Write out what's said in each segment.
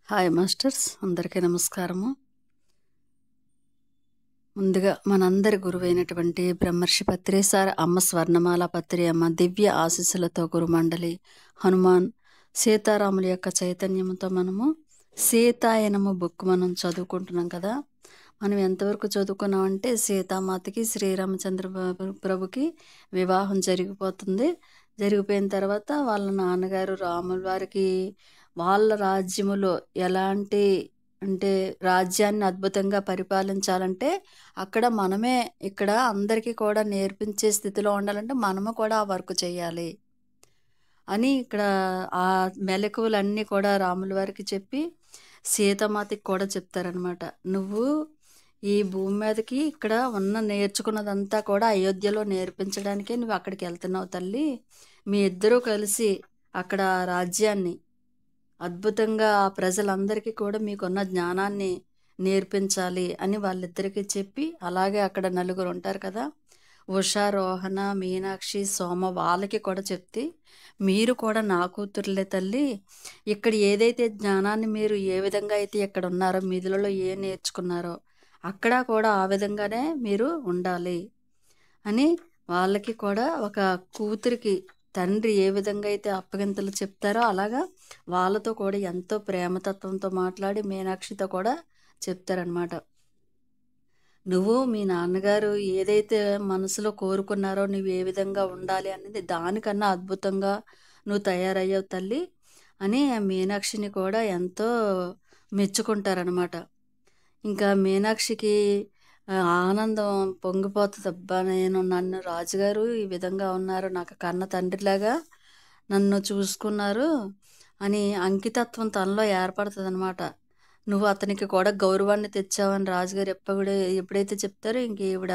Hi masters, అందరికీ నమస్కారము. ముందుగా మనందరి గురువైనటువంటి బ్రహ్మర్షి పత్రేసార అమ్మ స్వర్ణమాల పత్రి అమ్మ దివ్య ఆశీస్సులతో గురుమండలి హనుమాన్ సీతారాముల యొక్క చైతన్యంతో మనము సీతాయనము బుక్ మనం చదువుకుంటున్నాం కదా. మనం ఎంతవరకు చదువుకున్నామంటే సీతామాతకి శ్రీరామచంద్ర ప్రభుకి వివాహం జరిగిపోయిన తర్వాత వాళ్ళ నాన్నగారు రాముల వారికి వాళ్ళ రాజ్యములో ఎలాంటి అంటే రాజ్యాన్ని అద్భుతంగా పరిపాలించాలంటే అక్కడ మనమే ఇక్కడ అందరికీ కూడా నేర్పించే స్థితిలో ఉండాలంటే మనము కూడా ఆ వర్క్ చేయాలి అని ఇక్కడ ఆ మెలకువలన్నీ కూడా రాముల వారికి చెప్పి సీతామాతకి కూడా చెప్తారనమాట. నువ్వు ఈ భూమి మీదకి ఇక్కడ నేర్చుకున్నదంతా కూడా అయోధ్యలో నేర్పించడానికే నువ్వు అక్కడికి వెళ్తున్నావు తల్లి. మీ ఇద్దరూ కలిసి అక్కడ రాజ్యాన్ని అద్భుతంగా ఆ ప్రజలందరికీ కూడా మీకున్న జ్ఞానాన్ని నేర్పించాలి అని వాళ్ళిద్దరికీ చెప్పి, అలాగే అక్కడ నలుగురు ఉంటారు కదా, ఉషా, రోహణ, మీనాక్షి, సోమ, వాళ్ళకి కూడా చెప్తే మీరు కూడా నా కూతుర్లే తల్లి. ఇక్కడ ఏదైతే జ్ఞానాన్ని మీరు ఏ విధంగా అయితే ఇక్కడ ఉన్నారో మిధులలో నేర్చుకున్నారో అక్కడ కూడా ఆ విధంగానే మీరు ఉండాలి అని వాళ్ళకి కూడా ఒక కూతురికి తండ్రి ఏ విధంగా అయితే అప్పగింతలు చెప్తారో అలాగా వాళ్ళతో కూడా ఎంతో ప్రేమతత్వంతో మాట్లాడి మీనాక్షితో కూడా చెప్తారనమాట. నువ్వు మీ నాన్నగారు ఏదైతే మనసులో కోరుకున్నారో నువ్వు ఏ విధంగా ఉండాలి అనేది దానికన్నా అద్భుతంగా నువ్వు తయారయ్యావు తల్లి అని మీనాక్షిని కూడా ఎంతో మెచ్చుకుంటారనమాట. ఇంకా మీనాక్షికి ఆనందం పొంగిపోతుంది. అబ్బా, నన్ను రాజుగారు ఈ విధంగా ఉన్నారు, నాకు కన్న తండ్రిలాగా నన్ను చూసుకున్నారు అని అంకితత్వం తనలో ఏర్పడుతుంది అనమాట. నువ్వు అతనికి కూడా గౌరవాన్ని తెచ్చావని రాజుగారు ఎప్పుడైతే చెప్తారో ఇంక ఈవిడ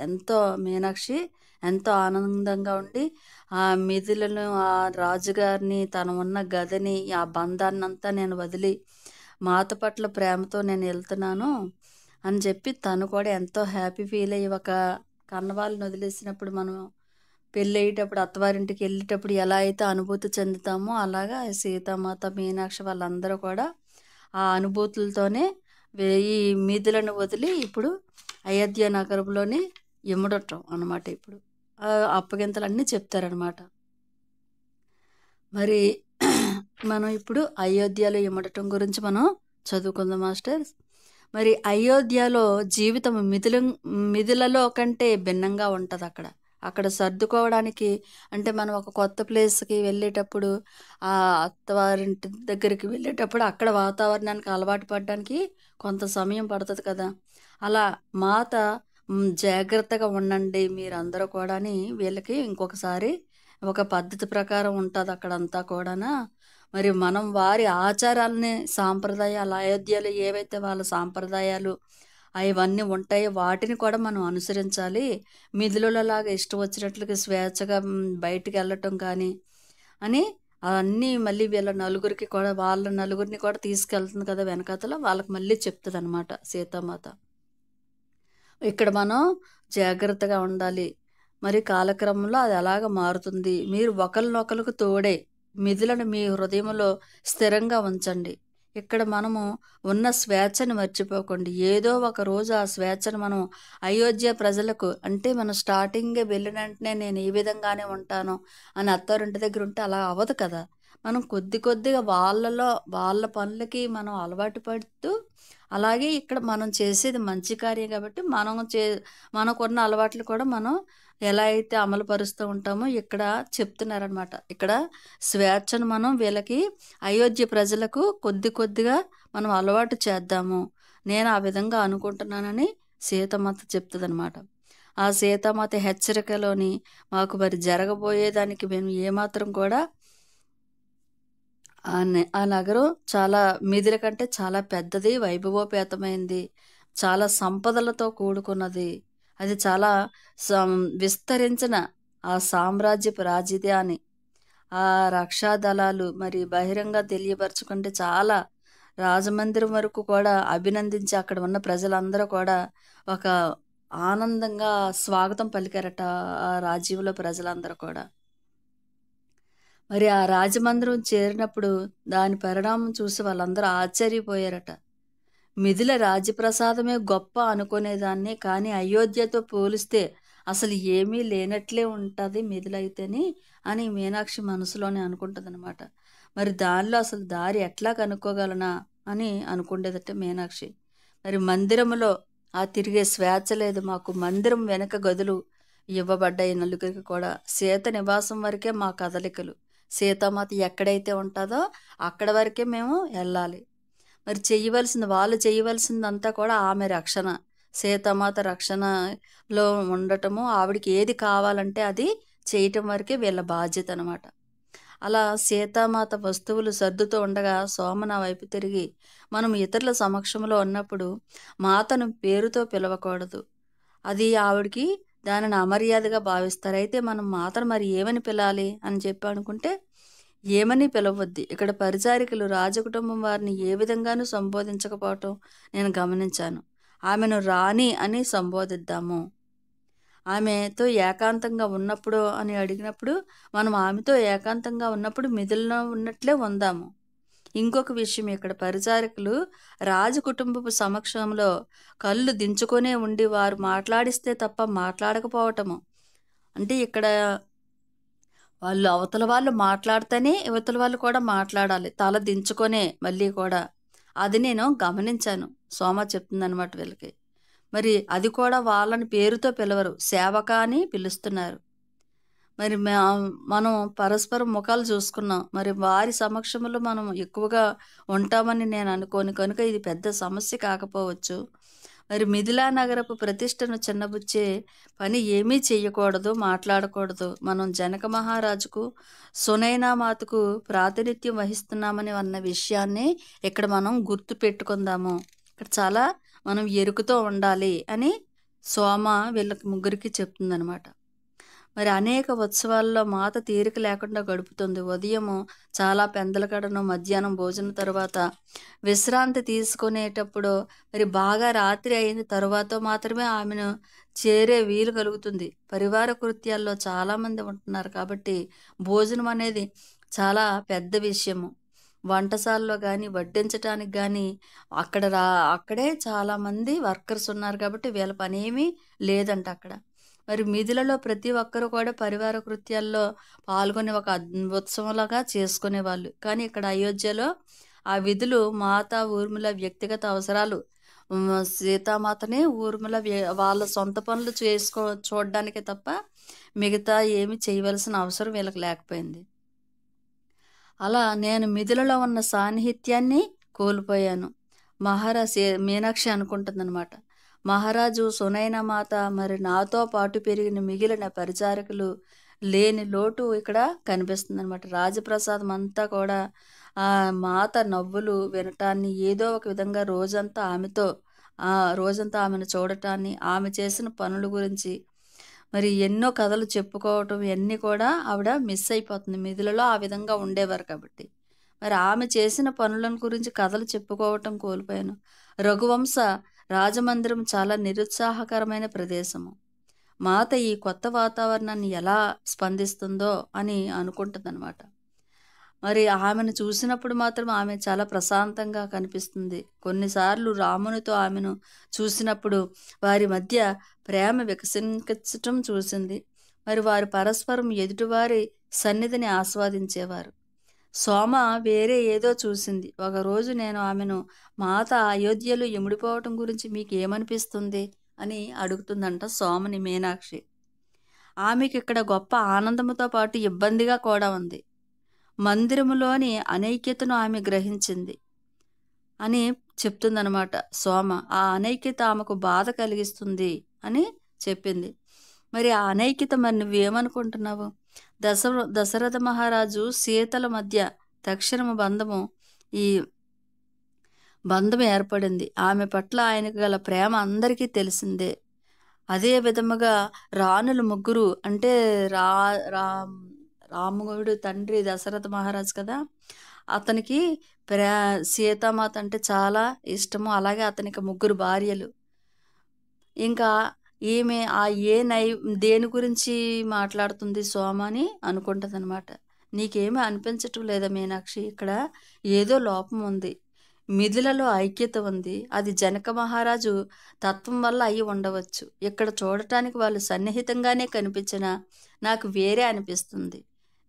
ఎంతో మీనాక్షి ఎంతో ఆనందంగా ఉండి ఆ మిథులను ఆ రాజుగారిని తన ఉన్న గదిని ఆ బంధాన్ని అంతా నేను వదిలి మాత పట్ల ప్రేమతో నేను వెళ్తున్నాను అని చెప్పి తను కూడా ఎంతో హ్యాపీ ఫీల్ అయ్యి, ఒక కన్నవాళ్ళని వదిలేసినప్పుడు మనం పెళ్ళి అయ్యేటప్పుడు అత్తవారింటికి వెళ్ళేటప్పుడు ఎలా అయితే అనుభూతి చెందుతామో అలాగా సీతామాత, మీనాక్షి వాళ్ళందరూ కూడా ఆ అనుభూతులతోనే ఈ మిథులను వదిలి ఇప్పుడు అయోధ్య నగరంలోని ఇమ్మడటం అన్నమాట. ఇప్పుడు అప్పగింతలన్నీ చెప్తారనమాట. మరి మనం ఇప్పుడు అయోధ్యలో ఇమ్మడటం గురించి మనం చదువుకుందాం మాస్టర్స్. మరి అయోధ్యలో జీవితం మిథులలో కంటే భిన్నంగా ఉంటుంది. అక్కడ సర్దుకోవడానికి అంటే మనం ఒక కొత్త ప్లేస్కి వెళ్ళేటప్పుడు ఆ అత్తవారింటి దగ్గరికి వెళ్ళేటప్పుడు అక్కడ వాతావరణానికి అలవాటు పడడానికి కొంత సమయం పడుతుంది కదా. అలా మాత జాగ్రత్తగా ఉండండి మీరందరూ కూడా అని వీళ్ళకి ఇంకొకసారి ఒక పద్ధతి ప్రకారం ఉంటుంది అక్కడంతా కూడానా. మరి మనం వారి ఆచారాలని సాంప్రదాయాలు అయోధ్యలో ఏవైతే వాళ్ళ సాంప్రదాయాలు అవన్నీ ఉంటాయో వాటిని కూడా మనం అనుసరించాలి. మిథులలాగా ఇష్టం వచ్చినట్లుగా స్వేచ్ఛగా బయటికి వెళ్ళటం కానీ అని అవన్నీ మళ్ళీ వాళ్ళ నలుగురిని కూడా తీసుకెళ్తుంది కదా వెనకాతల, వాళ్ళకి మళ్ళీ చెప్తుంది అనమాట సీతామాత. ఇక్కడ మనం జాగ్రత్తగా ఉండాలి. మరి కాలక్రమంలో అది అలాగ మారుతుంది. మీరు ఒకరినొకరికి తోడే మిథులను మీ హృదయంలో స్థిరంగా ఉంచండి. ఇక్కడ మనము ఉన్న స్వేచ్ఛను మర్చిపోకండి. ఏదో ఒక రోజు ఆ స్వేచ్ఛను మనం అయోధ్య ప్రజలకు అంటే మనం స్టార్టింగే వెళ్ళిన వెంటనే నేను ఈ విధంగానే ఉంటాను అని అత్తారింటి దగ్గర ఉంటే అలా అవ్వదు కదా. మనం కొద్దిగా వాళ్ళ పనులకి మనం అలవాటు పడుతూ అలాగే ఇక్కడ మనం చేసేది మంచి కార్యం కాబట్టి మనకున్న అలవాట్లు కూడా మనం ఎలా అయితే అమలు పరుస్తూ ఉంటామో ఇక్కడ చెప్తున్నారనమాట. ఇక్కడ స్వేచ్ఛను మనం వీళ్ళకి అయోధ్య ప్రజలకు కొద్దిగా మనం అలవాటు చేద్దాము, నేను ఆ విధంగా అనుకుంటున్నానని సీతామాత చెప్తుంది అనమాట. ఆ సీతామాత హెచ్చరికలోని మాకు మరి జరగబోయేదానికి మేము ఏమాత్రం కూడా ఆ నగరం చాలా మిథుల కంటే చాలా పెద్దది, వైభవోపేతమైంది, చాలా సంపదలతో కూడుకున్నది. అది చాలా విస్తరించిన ఆ సామ్రాజ్యపు రాజధాని. ఆ రక్షాదళాలు మరి బహిరంగ తెలియపరచుకుంటే చాలా రాజమందిరం వరకు కూడా అభినందించి అక్కడ ఉన్న ప్రజలందరూ కూడా ఒక ఆనందంగా స్వాగతం పలికారట ఆ రాజ్యంలో ప్రజలందరూ కూడా. మరి ఆ రాజమందిరం చేరినప్పుడు దాని పరిణామం చూసి వాళ్ళందరూ ఆశ్చర్యపోయారట. మిథిల రాజ్యప్రసాదమే గొప్ప అనుకునేదాన్ని, కానీ అయోధ్యతో పోలిస్తే అసలు ఏమీ లేనట్లే ఉంటుంది మిథిలైతేని అని మీనాక్షి మనసులోనే అనుకుంటుందన్నమాట. మరి దానిలో అసలు దారి ఎట్లా కనుక్కోగలనా అని అనుకుండేదట మీనాక్షి. మరి మందిరంలో తిరిగే స్వేచ్ఛ లేదు మాకు. మందిరం వెనక గదులు ఇవ్వబడ్డాయి నలుగురికి కూడా. సీత నివాసం వరకే మా కదలికలు. సీతామాత ఎక్కడైతే ఉంటుందో అక్కడ వరకే మేము వెళ్ళాలి. మరి వాళ్ళు చేయవలసిందంతా కూడా ఆమె రక్షణ, సీతామాత రక్షణలో ఉండటము, ఆవిడికి ఏది కావాలంటే అది చేయటం వరకే వీళ్ళ బాధ్యత అనమాట. అలా సీతామాత వస్తువులు సర్దుతూ ఉండగా సోమ నా వైపు తిరిగి, మనం ఇతరుల సమక్షంలో ఉన్నప్పుడు మాతను పేరుతో పిలవకూడదు, అది ఆవిడికి దానిని అమర్యాదగా భావిస్తారు. అయితే మనం మాతను మరి ఏమని పిలాలి అని చెప్పి అనుకుంటే, ఏమని పిలవద్ది. ఇక్కడ పరిచారికలు రాజకుటుంబం వారిని ఏ విధంగానూ సంబోధించకపోవటం నేను గమనించాను. ఆమెను రాణి అని సంబోధిద్దాము. ఆమెతో ఏకాంతంగా ఉన్నప్పుడు అని అడిగినప్పుడు మనం ఆమెతో ఏకాంతంగా ఉన్నప్పుడు మిథిలలో ఉన్నట్లే ఉందాము. ఇంకొక విషయం, ఇక్కడ పరిచారకులు రాజకుటుంబపు సమక్షంలో కళ్ళు దించుకొనే ఉండి వారు మాట్లాడిస్తే తప్ప మాట్లాడకపోవటము. అంటే ఇక్కడ అవతల వాళ్ళు మాట్లాడితేనే ఇవతల వాళ్ళు కూడా మాట్లాడాలి, తల దించుకొనే మళ్ళీ కూడా. అది నేను గమనించాను. సోమ చెప్తుందనమాట వీళ్ళకి. మరి అది కూడా వాళ్ళని పేరుతో పిలవరు, సేవక అని పిలుస్తున్నారు. మరి మనం పరస్పరం ముఖాలు చూసుకున్నాం. మరి వారి సమక్షంలో మనం ఎక్కువగా ఉంటామని నేను అనుకోను కనుక ఇది పెద్ద సమస్య కాకపోవచ్చు. మరి మిథిలా నగరపు ప్రతిష్టను చిన్నబుచ్చే పని ఏమీ చెయ్యకూడదు, మాట్లాడకూడదు. మనం జనక మహారాజుకు సునైనామాతకు ప్రాతినిధ్యం వహిస్తున్నామని అన్న విషయాన్ని ఇక్కడ మనం గుర్తు పెట్టుకుందాము. ఇక్కడ చాలా మనం ఎరుకుతో ఉండాలి అని సోమ వీళ్ళకి ముగ్గురికి చెప్తుందనమాట. మరి అనేక ఉత్సవాల్లో మాత తీరిక లేకుండా గడుపుతుంది. ఉదయము చాలా పెందలకడను, మధ్యాహ్నం భోజనం తర్వాత విశ్రాంతి తీసుకునేటప్పుడు, మరి బాగా రాత్రి అయిన తర్వాత మాత్రమే ఆమెను చేరే వీలు కలుగుతుంది. పరివార కృత్యాల్లో చాలామంది ఉంటున్నారు కాబట్టి భోజనం అనేది చాలా పెద్ద విషయము. వంటశాలలో కానీ వడ్డించడానికి కానీ అక్కడే చాలామంది వర్కర్స్ ఉన్నారు కాబట్టి వీళ్ళ పని ఏమీ లేదంట అక్కడ. మరి మిథిలలో ప్రతి ఒక్కరు కూడా పరివార కృత్యాల్లో పాల్గొని ఒక ఉత్సవంలాగా చేసుకునేవాళ్ళు. కానీ ఇక్కడ అయోధ్యలో ఆ విధులు మాత ఊర్మిళ వ్యక్తిగత అవసరాలు, సీతామాతని ఊర్మిళ వాళ్ళ సొంత పనులు చూడడానికి తప్ప మిగతా ఏమి చేయవలసిన అవసరం వీళ్ళకి లేకపోయింది. అలా నేను మిథిలలో ఉన్న సాన్నిహిత్యాన్ని కోల్పోయాను. మీనాక్షి అనుకుంటుందన్నమాట. మహారాజు సునైనామాత మరి నాతో పాటు పెరిగిన మిగిలిన పరిచారకులు లేని లోటు ఇక్కడ కనిపిస్తుందన్నమాట. రాజప్రసాదం అంతా కూడా ఆ మాత నవ్వులు వినటాన్ని, ఏదో ఒక విధంగా రోజంతా ఆమెను చూడటాన్ని, ఆమె చేసిన పనుల గురించి మరి ఎన్నో కథలు చెప్పుకోవటం, ఇవన్నీ కూడా ఆవిడ మిస్ అయిపోతుంది. మిథిలలో ఆ విధంగా ఉండేవారు కాబట్టి. మరి ఆమె చేసిన పనులను గురించి కథలు చెప్పుకోవటం కోల్పోయాను. రఘువంశ రాజమందిరం చాలా నిరుత్సాహకరమైన ప్రదేశము. మాత ఈ కొత్త వాతావరణాన్ని ఎలా స్పందిస్తుందో అని అనుకుంటుందన్నమాట. మరి ఆమెను చూసినప్పుడు మాత్రం ఆమె చాలా ప్రశాంతంగా కనిపిస్తుంది. కొన్నిసార్లు రామునితో ఆమెను చూసినప్పుడు వారి మధ్య ప్రేమ వికసించటం చూసింది. మరి వారు పరస్పరం ఎదుటివారి సన్నిధిని ఆస్వాదించేవారు. సోమ వేరే ఏదో చూసింది. ఒకరోజు నేను ఆమెను, మాత అయోధ్యలో ఇమిడిపోవటం గురించి మీకు ఏమనిపిస్తుంది అని అడుగుతుందంట సోమని మీనాక్షి. ఆమెకి ఇక్కడ గొప్ప ఆనందంతో పాటు ఇబ్బందిగా కూడా ఉంది. మందిరములోని అనైక్యతను ఆమె గ్రహించింది అని చెప్తుందనమాట సోమ. ఆ అనైక్యత ఆమెకు బాధ కలిగిస్తుంది అని చెప్పింది. మరి ఆ అనైక్యత మరి నువ్వేమనుకుంటున్నావు? దశరథ మహారాజు సీతల మధ్య తక్షణము ఈ బంధం ఏర్పడింది. ఆమె పట్ల ఆయనకు గల ప్రేమ అందరికీ తెలిసిందే. అదే విధముగా రాణులు ముగ్గురు, అంటే రాముడు తండ్రి దశరథ మహారాజు కదా, అతనికి సీతామాత అంటే చాలా ఇష్టము. అలాగే అతనికి ముగ్గురు భార్యలు. ఇంకా ఈమె దేని గురించి మాట్లాడుతుంది సోమ అని అనుకుంటుంది అనమాట. నీకేమీ అనిపించటం లేదా మీనాక్షి? ఇక్కడ ఏదో లోపం ఉంది. మిథులలో ఐక్యత ఉంది. అది జనక మహారాజు తత్వం వల్ల అయి ఉండవచ్చు. ఇక్కడ చూడటానికి వాళ్ళు సన్నిహితంగానే కనిపించినా నాకు వేరే అనిపిస్తుంది.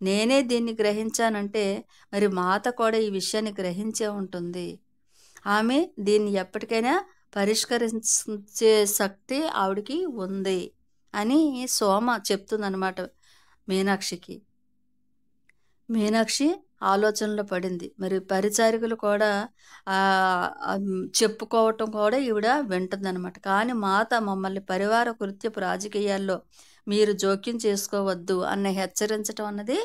నేనే దీన్ని గ్రహించానంటే మరి మాత కూడా ఈ విషయాన్ని గ్రహించే ఉంటుంది. ఆమె దీన్ని ఎప్పటికైనా పరిష్కరించే శక్తి ఆవిడికి ఉంది అని సోమ చెప్తుందన్నమాట మీనాక్షికి. మీనాక్షి ఆలోచనలో పడింది. మరి పరిచారికలు కూడా చెప్పుకోవటం కూడా ఈవిడ వింటుందన్నమాట. కానీ మాత మమ్మల్ని పరివార కృత్యపు రాజకీయాల్లో మీరు జోక్యం చేసుకోవద్దు అన్న హెచ్చరించటం అన్నది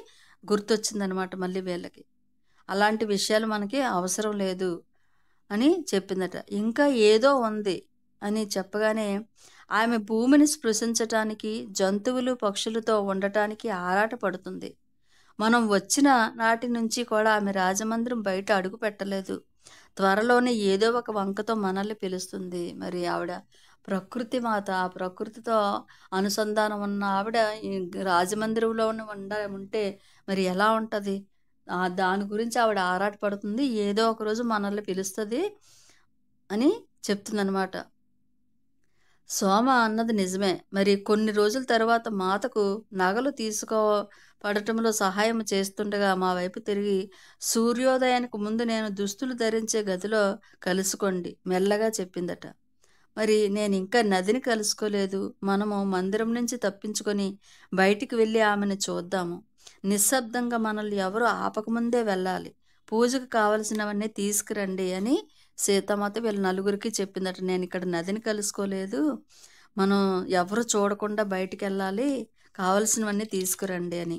గుర్తొచ్చిందనమాట మళ్ళీ వీళ్ళకి. అలాంటి విషయాలు మనకి అవసరం లేదు అని చెప్పిందట. ఇంకా ఏదో ఉంది అని చెప్పగానే ఆమె భూమిని స్పృశించటానికి, జంతువులు పక్షులతో ఉండటానికి ఆరాట పడుతుంది. మనం వచ్చిన నాటి నుంచి కూడా ఆమె రాజమందిరం బయట అడుగు పెట్టలేదు. త్వరలోనే ఏదో ఒక వంకతో మనల్ని పిలుస్తుంది. మరి ఆవిడ ప్రకృతి మాత, ఆ ప్రకృతితో అనుసంధానం ఉన్న ఆవిడ ఈ రాజమందిరంలో ఉంటే మరి ఎలా ఉంటుంది? దాని గురించి ఆవిడ ఆరాటపడుతుంది. ఏదో ఒక రోజు మనల్ని పిలుస్తుంది అని చెప్తుందనమాట. సోమ అన్నది నిజమే. మరి కొన్ని రోజుల తర్వాత మాతకు నగలు పడటంలో సహాయం చేస్తుండగా మా వైపు తిరిగి, సూర్యోదయానికి ముందు నేను దుస్తులు ధరించే గదిలో కలుసుకోండి మెల్లగా చెప్పిందట. మరి నేను ఇంకా నదిని కలుసుకోలేదు. మనము మందిరం నుంచి తప్పించుకొని బయటికి వెళ్ళి ఆమెను చూద్దాము. నిశ్శబ్దంగా మనల్ని ఎవరు ఆపకముందే వెళ్ళాలి. పూజకు కావలసినవన్నీ తీసుకురండి అని సీతామాత వీళ్ళ నలుగురికి చెప్పిందట. నేను ఇక్కడ నదిని కలుసుకోలేదు, మనం ఎవరు చూడకుండా బయటికి వెళ్ళాలి, కావలసినవన్నీ తీసుకురండి అని.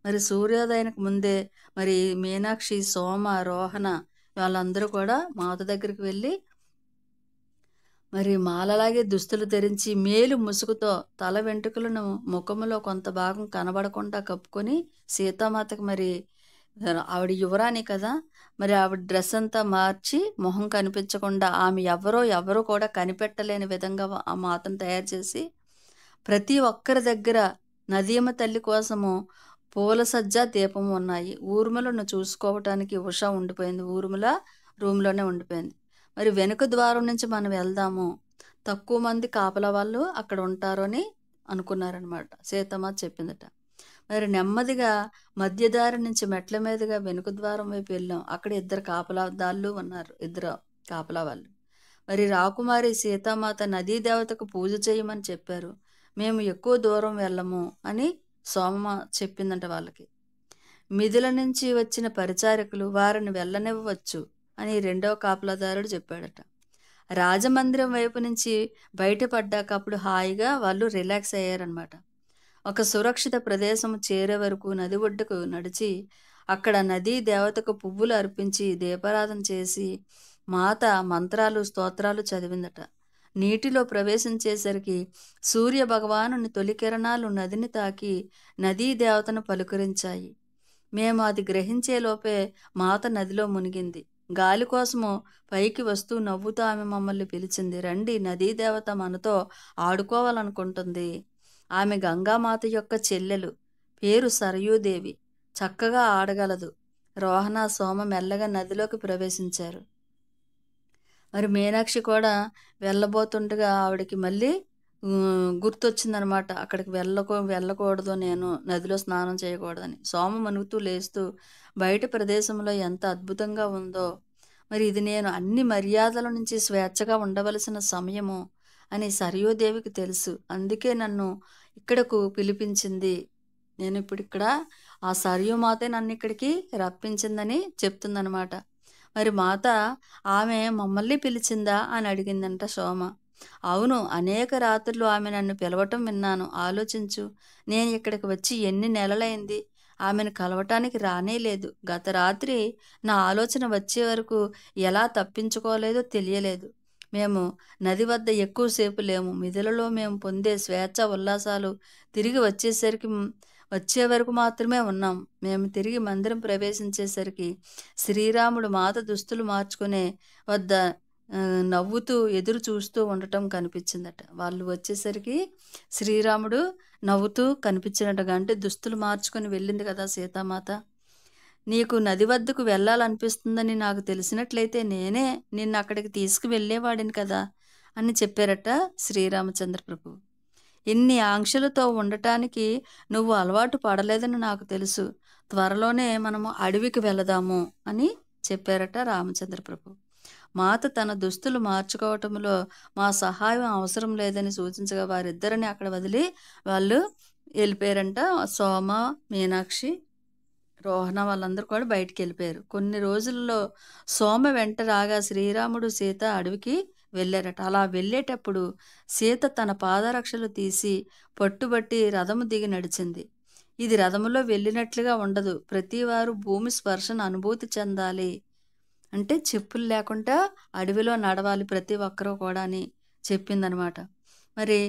మరి సూర్యోదయానికి ముందే మరి మీనాక్షి, సోమ, రోహణ వాళ్ళందరూ కూడా మాత దగ్గరికి వెళ్ళి మరి మాలలాగే దుస్తులు ధరించి మేలు ముసుగుతో తల వెంట్రుకలను ముఖములో కొంత భాగం కనబడకుండా కప్పుకొని, సీతామాతకి మరి ఆవిడ యువరాణి కదా, మరి ఆవిడ డ్రెస్ అంతా మార్చి మొహం కనిపించకుండా ఆమె ఎవరో కూడా కనిపెట్టలేని విధంగా ఆ మాతను తయారు చేసి, ప్రతి ఒక్కరి దగ్గర నదీమ తల్లి కోసము పూల సజ్జ దీపము ఉన్నాయి. ఊర్మిళను చూసుకోవటానికి ఉష ఉండిపోయింది. ఊర్మిళ రూమ్లోనే ఉండిపోయింది. మరి వెనుక ద్వారం నుంచి మనం వెళ్దాము, తక్కువ మంది కాపలా వాళ్ళు అక్కడ ఉంటారు అని అనుకున్నారనమాట. సీతమ్మ చెప్పిందట. మరి నెమ్మదిగా మధ్యదారి నుంచి మెట్ల మీదుగా వెనుక ద్వారం వైపు వెళ్ళాం. అక్కడ ఇద్దరు కాపలాదాళ్ళు ఉన్నారు, ఇద్దరు కాపలా వాళ్ళు. మరి రాకుమారి సీతామాత నదీ దేవతకు పూజ చేయమని చెప్పారు. మేము ఎక్కువ దూరం వెళ్ళము అని సోమ చెప్పిందంట వాళ్ళకి. మిథుల నుంచి వచ్చిన పరిచారకులు వారిని వెళ్ళనివ్వవచ్చు అని రెండవ కాపలాదారుడు చెప్పాడట. రాజమందిరం వైపు నుంచి బయటపడ్డాక అప్పుడు హాయిగా వాళ్ళు రిలాక్స్ అయ్యారనమాట. ఒక సురక్షిత ప్రదేశం చేరే వరకు నది ఒడ్డుకు నడిచి అక్కడ నదీ దేవతకు పువ్వులు అర్పించి దీపారాధన చేసి మాత మంత్రాలు స్తోత్రాలు చదివిందట. నీటిలో ప్రవేశించేసరికి సూర్య భగవానుని తొలి కిరణాలు నదిని తాకి నదీ దేవతను పలుకరించాయి. మేము అది గ్రహించేలోపే మాత నదిలో మునిగింది. గాలి కోసము పైకి వస్తూ నవ్వుతూ ఆమె మమ్మల్ని పిలిచింది. రండి, నదీ దేవత మనతో ఆడుకోవాలనుకుంటుంది. ఆమె గంగామాత యొక్క చెల్లెలు, పేరు సరయూదేవి, చక్కగా ఆడగలదు. రోహణ, సోమ మెల్లగా నదిలోకి ప్రవేశించారు. మరి మీనాక్షి కూడా వెళ్ళబోతుండగా ఆవిడకి మళ్ళీ గుర్తొచ్చిందనమాట. అక్కడికి వెళ్ళకూడదు, నేను నదిలో స్నానం చేయకూడదని. సోమ మనుగుతూ లేస్తూ బయట ప్రదేశంలో ఎంత అద్భుతంగా ఉందో, మరి ఇది నేను అన్ని మర్యాదల నుంచి స్వేచ్ఛగా ఉండవలసిన సమయము అని సరయూదేవికి తెలుసు. అందుకే నన్ను ఇక్కడకు పిలిపించింది. నేను ఇప్పుడు ఇక్కడ ఆ సరయూమాతే నన్ను ఇక్కడికి రప్పించిందని చెప్తుందనమాట. మరి మాత ఆమె మమ్మల్ని పిలిచిందా అని అడిగిందంట సోమ. అవును, అనేక రాత్రులు ఆమె నన్ను పిలవటం విన్నాను. ఆలోచించు, నేను ఇక్కడికి వచ్చి ఎన్ని నెలలైంది, ఆమెను కలవటానికి రానేలేదు. గత రాత్రి నా ఆలోచన వచ్చే వరకు ఎలా తప్పించుకోలేదో తెలియలేదు. మేము నది వద్ద ఎక్కువసేపు లేము. మిథులలో మేము పొందే స్వేచ్ఛ ఉల్లాసాలు తిరిగి వచ్చే వరకు మాత్రమే ఉన్నాం. మేము తిరిగి మందిరం ప్రవేశించేసరికి శ్రీరాముడు మాత దుస్తులు మార్చుకునే వద్ద నవ్వుతూ ఎదురు చూస్తూ ఉండటం కనిపించిందట. వాళ్ళు వచ్చేసరికి శ్రీరాముడు నవ్వుతూ కనిపించినట్టుగా, అంటే దుస్తులు మార్చుకొని వెళ్ళింది కదా సీతామాత. నీకు నది వద్దకు వెళ్ళాలనిపిస్తుందని నాకు తెలిసినట్లయితే నేనే నిన్ను అక్కడికి తీసుకువెళ్ళేవాడిని కదా అని చెప్పారట శ్రీరామచంద్ర ప్రభు. ఇన్ని ఆంక్షలతో ఉండటానికి నువ్వు అలవాటు పడలేదని నాకు తెలుసు. త్వరలోనే మనము అడవికి వెళదాము అని చెప్పారట రామచంద్ర ప్రభు. మాత తన దుస్తులు మార్చుకోవటంలో మా సహాయం అవసరం లేదని సూచించగా వారిద్దరిని అక్కడ వదిలి వాళ్ళు వెళ్ళిపోయారంట. సోమ, మీనాక్షి, రోహణ వాళ్ళందరూ కూడా బయటికి వెళ్ళిపోయారు. కొన్ని రోజుల్లో సోమ వెంట రాగా శ్రీరాముడు సీత అడవికి వెళ్ళారట. అలా వెళ్ళేటప్పుడు సీత తన పాదరక్షలు తీసి పట్టుబట్టి రథము దిగి నడిచింది. ఇది రథములో వెళ్ళినట్లుగా ఉండదు, ప్రతివారు భూమి స్పర్శను అనుభూతి చెందాలి, అంటే చెప్పులు లేకుండా అడవిలో నడవాలి ప్రతి ఒక్కరూ కూడా అని చెప్పిందనమాట. మరి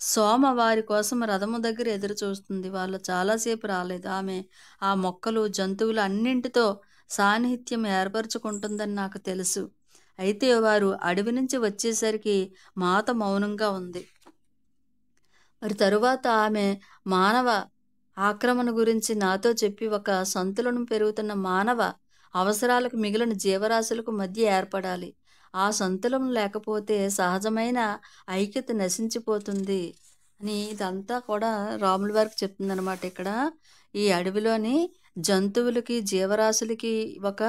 సోమ వారి కోసం రథము దగ్గర ఎదురు చూస్తుంది. వాళ్ళు చాలాసేపు రాలేదు. ఆమె ఆ మొక్కలు, జంతువులు అన్నింటితో సాన్నిహిత్యం ఏర్పరచుకుంటుందని నాకు తెలుసు. అయితే వారు అడవి నుంచి వచ్చేసరికి మాత మౌనంగా ఉంది. మరి తరువాత ఆమె మానవ ఆక్రమణ గురించి నాతో చెప్పి ఒక సంతులనం పెరుగుతున్న మానవ అవసరాలకు మిగిలిన జీవరాశులకు మధ్య ఏర్పడాలి, ఆ సంతులనం లేకపోతే సహజమైన ఐక్యత నశించిపోతుంది అని ఇదంతా కూడా రాముల వారికి చెప్తుందనమాట. ఇక్కడ ఈ అడవిలోని జంతువులకి, జీవరాశులకి ఒక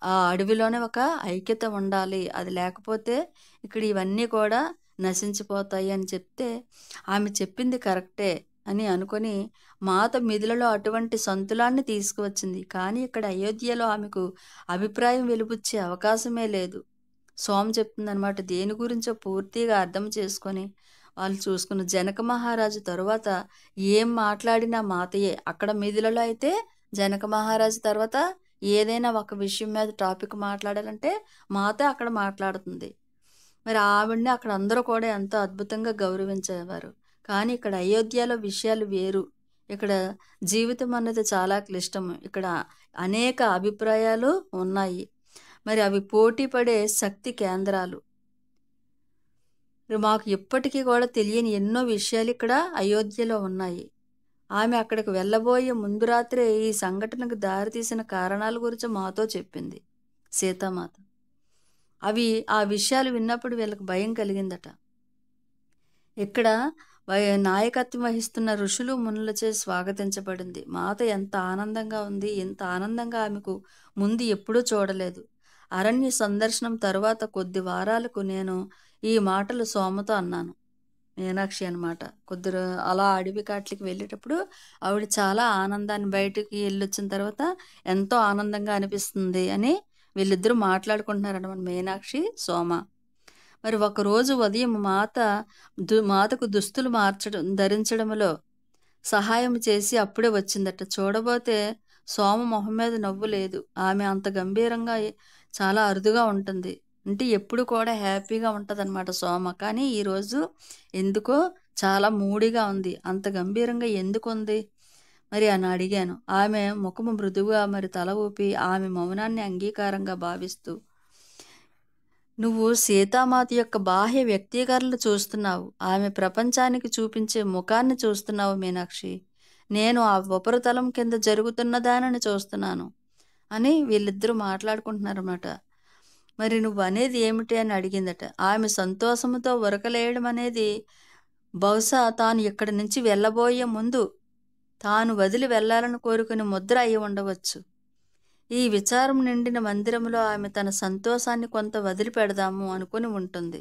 ఆ అడవిలోనే ఒక ఐక్యత ఉండాలి, అది లేకపోతే ఇక్కడ ఇవన్నీ కూడా నశించిపోతాయి అని చెప్తే ఆమె చెప్పింది కరెక్టే అని అనుకొని మాత మిథులలో అటువంటి సంతులాన్ని తీసుకువచ్చింది. కానీ ఇక్కడ అయోధ్యలో ఆమెకు అభిప్రాయం వెలుబుచ్చే అవకాశమే లేదు. సోమ చెప్తుందనమాట. దేని గురించో పూర్తిగా అర్థం చేసుకొని వాళ్ళు చూసుకున్న జనక మహారాజు తరువాత ఏం మాట్లాడినా మాతయే. అక్కడ మిథులలో అయితే జనక మహారాజు తర్వాత ఏదైనా ఒక విషయం మీద టాపిక్ మాట్లాడాలంటే మాత అక్కడ మాట్లాడుతుంది. మరి ఆవిడని అక్కడ అందరూ కూడా ఎంతో అద్భుతంగా గౌరవించేవారు. కానీ ఇక్కడ అయోధ్యలో విషయాలు వేరు. ఇక్కడ జీవితం అన్నది చాలా క్లిష్టం. ఇక్కడ అనేక అభిప్రాయాలు ఉన్నాయి. మరి అవి పోటీ పడే శక్తి కేంద్రాలు. మాకు ఇప్పటికీ కూడా తెలియని ఎన్నో విషయాలు ఇక్కడ అయోధ్యలో ఉన్నాయి. ఆమె అక్కడికి వెళ్ళబోయే ముందు రాత్రే ఈ సంఘటనకు దారితీసిన కారణాల గురించి మాతో చెప్పింది సీతామాత. ఆ విషయాలు విన్నప్పుడు వీళ్ళకి భయం కలిగిందట. ఇక్కడ నాయకత్వం వహిస్తున్న ఋషులు, మునులచే స్వాగతించబడింది. మాత ఎంత ఆనందంగా ఉంది, ఎంత ఆనందంగా ఆమెకు ముందు ఎప్పుడూ చూడలేదు. అరణ్య సందర్శనం తరువాత కొద్ది వారాలకు నేను ఈ మాటలు సోమతో అన్నాను. మీనాక్షి అనమాట. అలా అడవి కాట్లకి వెళ్ళేటప్పుడు ఆవిడ చాలా ఆనందాన్ని, బయటికి వెళ్ళొచ్చిన తర్వాత ఎంతో ఆనందంగా అనిపిస్తుంది అని వీళ్ళిద్దరూ మాట్లాడుకుంటున్నారన్నమాట, మీనాక్షి, సోమ. మరి ఒకరోజు ఉదయం మాతకు దుస్తులు ధరించడంలో సహాయం చేసి అప్పుడే వచ్చిందట. చూడబోతే సోమ మొహం మీద నవ్వు లేదు. ఆమె అంత గంభీరంగా, చాలా అరుదుగా ఉంటుంది. అంటే ఎప్పుడు కూడా హ్యాపీగా ఉంటుందన్నమాట సోమ. కానీ ఈరోజు ఎందుకో చాలా మూడిగా ఉంది. అంత గంభీరంగా ఎందుకు ఉంది మరి అని అడిగాను. ఆమె ముఖము మృదువుగా, మరి తల ఊపి ఆమె మౌనాన్ని అంగీకారంగా భావిస్తూ, నువ్వు సీతామాత యొక్క బాహ్య వ్యక్తీకరణలు చూస్తున్నావు, ఆమె ప్రపంచానికి చూపించే ముఖాన్ని చూస్తున్నావు మీనాక్షి. నేను ఆ ఉపరితలం కింద జరుగుతున్న దానిని చూస్తున్నాను అని వీళ్ళిద్దరూ మాట్లాడుకుంటున్నారన్నమాట. మరి నువ్వు అనేది ఏమిటి అని అడిగిందట. ఆమె సంతోషంతో ఉరకలేయడం అనేది బహుశా తాను ఇక్కడి నుంచి వెళ్ళబోయే ముందు తాను వదిలి వెళ్ళాలని కోరుకుని ముద్ర అయి ఉండవచ్చు. ఈ విచారం నిండిన మందిరంలో ఆమె తన సంతోషాన్ని కొంత వదిలిపెడదాము అనుకుని ఉంటుంది.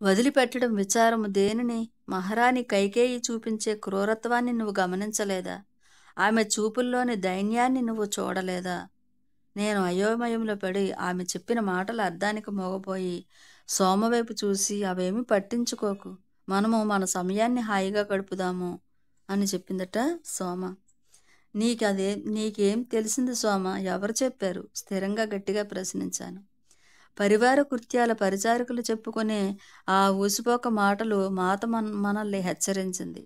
వదిలిపెట్టడం విచారము దేనిని? మహారాణి కైకేయి చూపించే క్రూరత్వాన్ని నువ్వు గమనించలేదా? ఆమె చూపుల్లోని దైన్యాన్ని నువ్వు చూడలేదా? నేను అయోమయంలో పడి ఆమె చెప్పిన మాటల అర్థానికి మోగపోయి సోమవైపు చూసి, అవేమి పట్టించుకోకు, మనము మన సమయాన్ని హాయిగా గడుపుదాము అని చెప్పిందట సోమ. నీకేం తెలిసింది సోమ? ఎవరు చెప్పారు? స్థిరంగా గట్టిగా ప్రశ్నించాను. పరివార కృత్యాల పరిచారకులు చెప్పుకునే ఆ ఊసిపోక మాటలు మాత మనల్ని హెచ్చరించింది.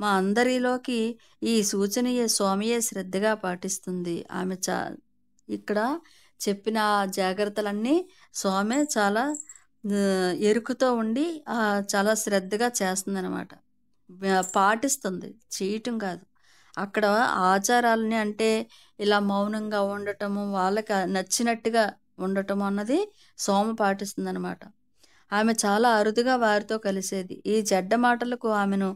మా అందరిలోకి ఈ సూచనయే సోమయే శ్రద్ధగా పాటిస్తుంది. ఆమె ఇక్కడ చెప్పిన జాగ్రత్తలన్నీ సోమే చాలా ఎరుకుతో ఉండి చాలా శ్రద్ధగా చేస్తుందనమాట. పాటిస్తుంది. చేయటం కాదు. అక్కడ ఆచారాలని అంటే ఇలా మౌనంగా ఉండటము, వాళ్ళకి నచ్చినట్టుగా ఉండటం అన్నది సోమ పాటిస్తుందనమాట. ఆమె చాలా అరుదుగా వారితో కలిసేది. ఈ చెడ్డ మాటలకు ఆమెను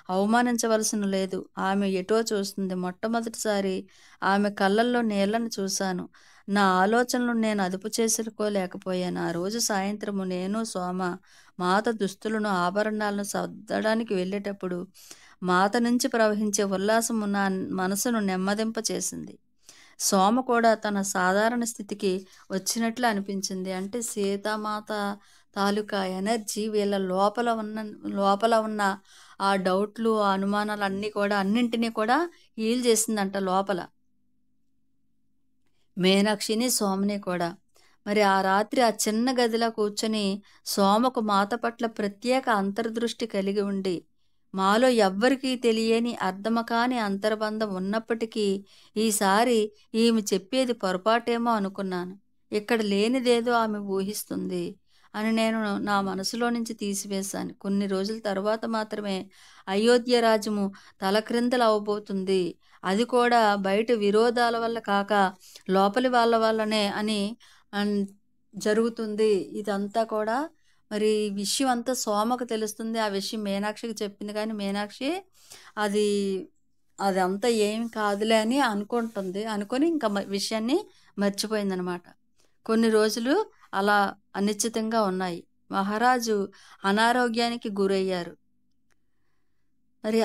అవమానించవలసిన లేదు. ఆమె ఎటో చూస్తుంది. మొట్టమొదటిసారి ఆమె కళ్ళల్లో నీళ్లను చూశాను. నా ఆలోచనలను నేను అదుపు చేసుకోలేకపోయాను. ఆ రోజు సాయంత్రము నేను, సోమ మాత దుస్తులను, ఆభరణాలను సర్దడానికి వెళ్ళేటప్పుడు మాత నుంచి ప్రవహించే ఉల్లాసము నా మనసును నెమ్మదింపచేసింది. సోమ కూడా తన సాధారణ స్థితికి వచ్చినట్లు అనిపించింది. అంటే సీతామాత తాలూకా ఎనర్జీ వీళ్ళ లోపల ఉన్న ఆ డౌట్లు, ఆ అనుమానాలు అన్నింటినీ కూడా హీల్ చేసిందంట లోపల. మీనాక్షిని, సోమని కూడా. మరి ఆ రాత్రి ఆ చిన్న గదిలో కూర్చొని సోమకు మాత పట్ల ప్రత్యేక అంతర్దృష్టి కలిగి ఉండి, మాలో ఎవ్వరికీ తెలియని అర్థమకాని అంతర్బంధం ఉన్నప్పటికీ ఈసారి ఈమె చెప్పేది పొరపాటేమో అనుకున్నాను. ఇక్కడ లేనిదేదో ఆమె ఊహిస్తుంది అని నేను నా మనసులో నుంచి తీసివేశాను. కొన్ని రోజుల తరువాత మాత్రమే అయోధ్య రాజ్యము తలక్రిందులు అవబోతుంది. అది కూడా బయట విరోధాల వల్ల కాక లోపలి వాళ్ళ వల్లనే అని జరుగుతుంది. ఇదంతా కూడా మరి ఈ విషయం అంతా సోమకు తెలుస్తుంది. ఆ విషయం మీనాక్షికి చెప్పింది. కానీ మీనాక్షి అది అదంతా ఏం కాదులే అని అనుకుంటుంది. అనుకొని ఇంకా విషయాన్ని మర్చిపోయిందనమాట. కొన్ని రోజులు అలా అనిశ్చితంగా ఉన్నాయి. మహారాజు అనారోగ్యానికి గురయ్యారు. మరి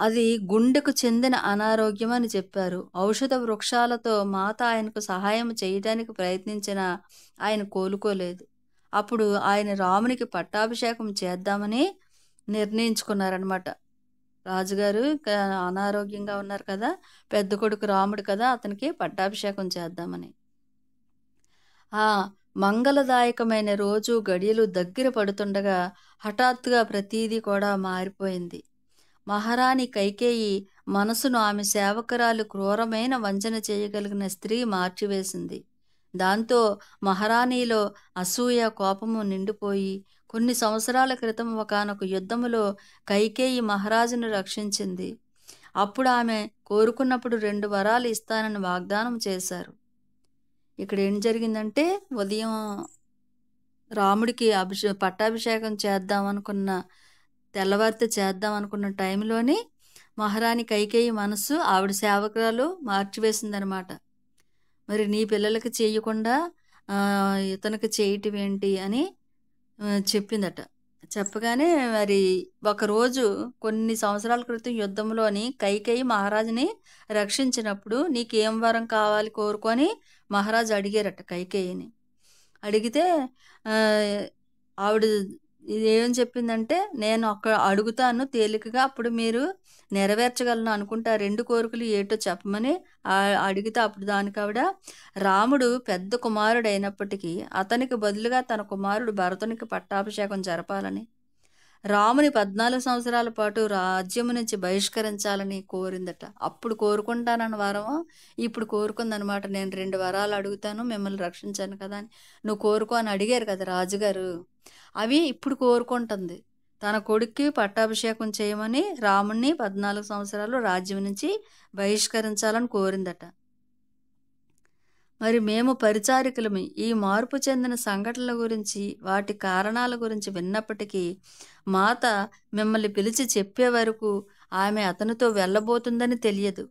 అది గుండెకు చెందిన అనారోగ్యం అని చెప్పారు. ఔషధ వృక్షాలతో మాత ఆయనకు సహాయం చేయడానికి ప్రయత్నించినా ఆయన కోలుకోలేదు. అప్పుడు ఆయన రామునికి పట్టాభిషేకం చేద్దామని నిర్ణయించుకున్నారనమాట. రాజుగారు అనారోగ్యంగా ఉన్నారు కదా, పెద్ద కొడుకు రాముడు కదా, అతనికి పట్టాభిషేకం చేద్దామని. ఆ మంగళదాయకమైన రోజు గడియలు దగ్గర పడుతుండగా హఠాత్తుగా ప్రతీదీ కూడా మారిపోయింది. మహారాణి కైకేయి మనసును ఆమె సేవకురాలు క్రూరమైన వంచన చేయగలిగిన స్త్రీ మార్చివేసింది. దాంతో మహారాణిలో అసూయ, కోపము నిండిపోయి కొన్ని సంవత్సరాల క్రితం ఒకానొక యుద్ధములో కైకేయి మహారాజును రక్షించింది. అప్పుడు ఆమె కోరుకున్నప్పుడు 2 వరాలు ఇస్తానని వాగ్దానం చేశారు. ఇక్కడ ఏం జరిగిందంటే, ఉదయం రాముడికి పట్టాభిషేకం తెల్లవారితే చేద్దాం అనుకున్న టైంలోని మహారాణి కైకేయి మనసు ఆవిడ సేవకురాలు మార్చివేసిందనమాట. మరి నీ పిల్లలకి చేయకుండా ఇతనికి చేయటం ఏంటి అని చెప్పిందట. చెప్పగానే మరి ఒకరోజు కొన్ని సంవత్సరాల క్రితం యుద్ధంలోని కైకేయి మహారాజుని రక్షించినప్పుడు నీకేం వరం కావాలి కోరుకొని మహారాజు అడిగారట కైకేయిని. అడిగితే ఆవిడ ఏం చెప్పిందంటే, నేను అడుగుతాను తేలికగా, అప్పుడు మీరు నెరవేర్చగలను అనుకుంటే ఆ 2 కోరికలు ఏటో చెప్పమని అడిగితే అప్పుడు దానికి ఆవిడ రాముడు పెద్ద కుమారుడు అయినప్పటికీ అతనికి బదులుగా తన కుమారుడు భరతునికి పట్టాభిషేకం జరపాలని, రాముని 14 సంవత్సరాల పాటు రాజ్యము నుంచి బహిష్కరించాలని కోరిందట. అప్పుడు కోరుకుంటానన్న వరము ఇప్పుడు కోరుకుందనమాట. నేను 2 వరాలు అడుగుతాను మిమ్మల్ని రక్షించాను కదా అని. నువ్వు కోరుకో అని అడిగారు కదా రాజుగారు, అవి ఇప్పుడు కోరుకుంటుంది. తన కొడుక్కి పట్టాభిషేకం చేయమని, రాముణ్ణి 14 సంవత్సరాలు రాజ్యం నుంచి బహిష్కరించాలని కోరిందట. మరి మేము పరిచారికులమి ఈ మార్పు చెందిన సంఘటనల గురించి, వాటి కారణాల గురించి విన్నప్పటికీ మాత మిమ్మల్ని పిలిచి చెప్పే వరకు ఆమె అతనితో వెళ్ళబోతుందని తెలియదు.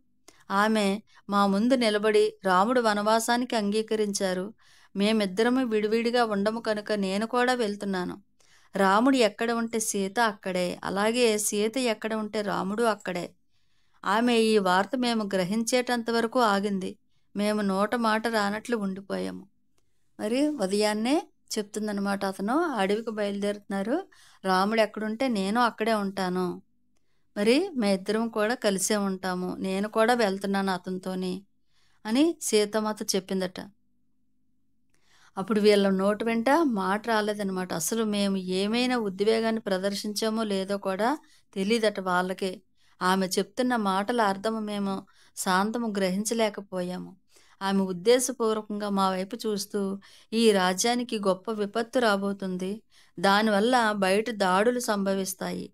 ఆమె మా ముందు నిలబడి రాముడు వనవాసానికి అంగీకరించారు. మేమిద్దరము విడివిడిగా ఉండము కనుక నేను కూడా వెళ్తున్నాను. రాముడు ఎక్కడ ఉంటే సీత అక్కడే, అలాగే సీత ఎక్కడ ఉంటే రాముడు అక్కడే. ఆమె ఈ వార్త మేము గ్రహించేటంత వరకు ఆగింది. మేము నోట మాట రానట్లు ఉండిపోయాము. మరి ఉదయాన్నే చెప్తుందనమాట. అతను అడవికి బయలుదేరుతున్నారు. రాముడు ఎక్కడుంటే నేను అక్కడే ఉంటాను. మరి మేమిద్దరం కూడా కలిసే ఉంటాము. నేను కూడా వెళ్తున్నాను అతనితోని అని సీతమాత చెప్పిందట. అప్పుడు వీళ్ళ నోటి వెంట మాట రాలేదనమాట. అసలు మేము ఏమైనా ఉద్వేగాన్ని ప్రదర్శించామో లేదో కూడా తెలియదట వాళ్ళకే. ఆమె చెప్తున్న మాటల అర్థము మేము శాంతము గ్రహించలేకపోయాము. ఆమె ఉద్దేశపూర్వకంగా మా వైపు చూస్తూ, ఈ రాజ్యానికి గొప్ప విపత్తు రాబోతుంది. దానివల్ల బయట దాడులు సంభవిస్తాయి.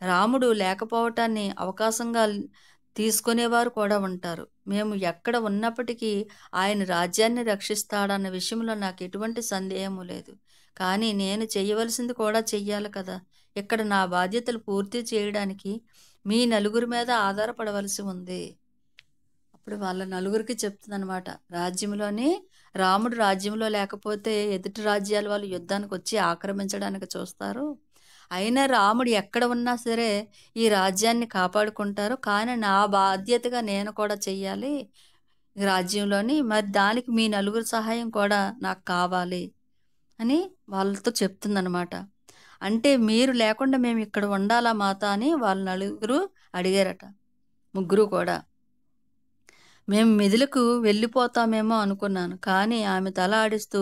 రాముడు లేకపోవటాన్ని అవకాశంగా తీసుకునేవారు కూడా ఉంటారు. మేము ఎక్కడ ఉన్నప్పటికీ ఆయన రాజ్యాన్ని రక్షిస్తాడన్న విషయంలో నాకు ఎటువంటి సందేహము లేదు. కానీ నేను చేయవలసింది కూడా చెయ్యాలి కదా! ఇక్కడ నా బాధ్యతలు పూర్తి చేయడానికి మీ నలుగురి మీద ఆధారపడవలసి ఉంది. అప్పుడు వాళ్ళ నలుగురికి చెప్తుందనమాట. రాముడు రాజ్యంలో లేకపోతే ఎదుటి రాజ్యాల వాళ్ళు యుద్ధానికి వచ్చి ఆక్రమించడానికి చూస్తారు. అయినా రాముడు ఎక్కడ ఉన్నా సరే ఈ రాజ్యాన్ని కాపాడుకుంటారు. కానీ నా బాధ్యతగా నేను కూడా చెయ్యాలి ఈ రాజ్యంలోని. మరి దానికి మీ నలుగురు సహాయం కూడా నాకు కావాలి అని వాళ్ళతో చెప్తుందనమాట. అంటే మీరు లేకుండా మేము ఇక్కడ ఉండాలా మాత అని వాళ్ళ నలుగురు అడిగారట. ముగ్గురు కూడా. మేము మిథిలకు వెళ్ళిపోతామేమో అనుకున్నాను. కానీ ఆమె తల ఆడిస్తూ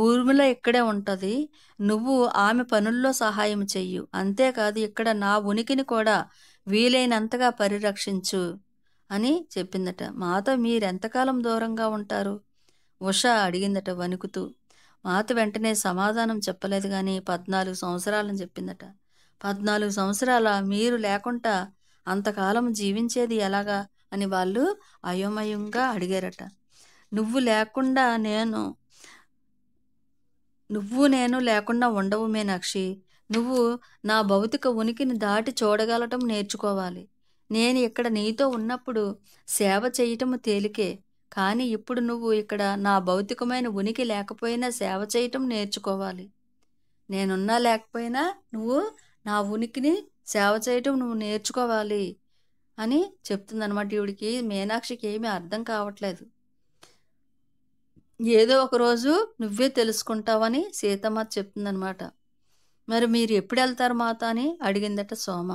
ఊర్మిళ ఇక్కడే ఉంటది. నువ్వు ఆమె పనుల్లో సహాయం చెయ్యు. అంతేకాదు ఇక్కడ నా ఉనికిని కూడా వీలైనంతగా పరిరక్షించు అని చెప్పిందట. మాత మీరెంతకాలం దూరంగా ఉంటారు? ఉష అడిగిందట వణుకుతూ. మాత వెంటనే సమాధానం చెప్పలేదు కానీ 14 సంవత్సరాలని చెప్పిందట. 14 సంవత్సరాల మీరు లేకుండా అంతకాలం జీవించేది ఎలాగా అని వాళ్ళు అయోమయంగా అడిగారట. నువ్వు నేను లేకుండా ఉండవు మీనాక్షి. నువ్వు నా భౌతిక ఉనికిని దాటి చూడగలటం నేర్చుకోవాలి. నేను ఇక్కడ నీతో ఉన్నప్పుడు సేవ చేయటం తేలికే. కానీ ఇప్పుడు నువ్వు ఇక్కడ నా భౌతికమైన ఉనికి లేకపోయినా సేవ చేయటం నేర్చుకోవాలి. నేనున్నా లేకపోయినా నువ్వు నా ఉనికిని సేవ చేయటం నువ్వు నేర్చుకోవాలి అని చెప్తుందనమాట. ఈవిడికి మీనాక్షికి ఏమీ అర్థం కావట్లేదు. ఏదో ఒక రోజు నువ్వే తెలుసుకుంటావని సీతమ్మ చెప్తుందనమాట. మరి మీరు ఎప్పుడు వెళ్తారు మాత అని అడిగిందట సోమ.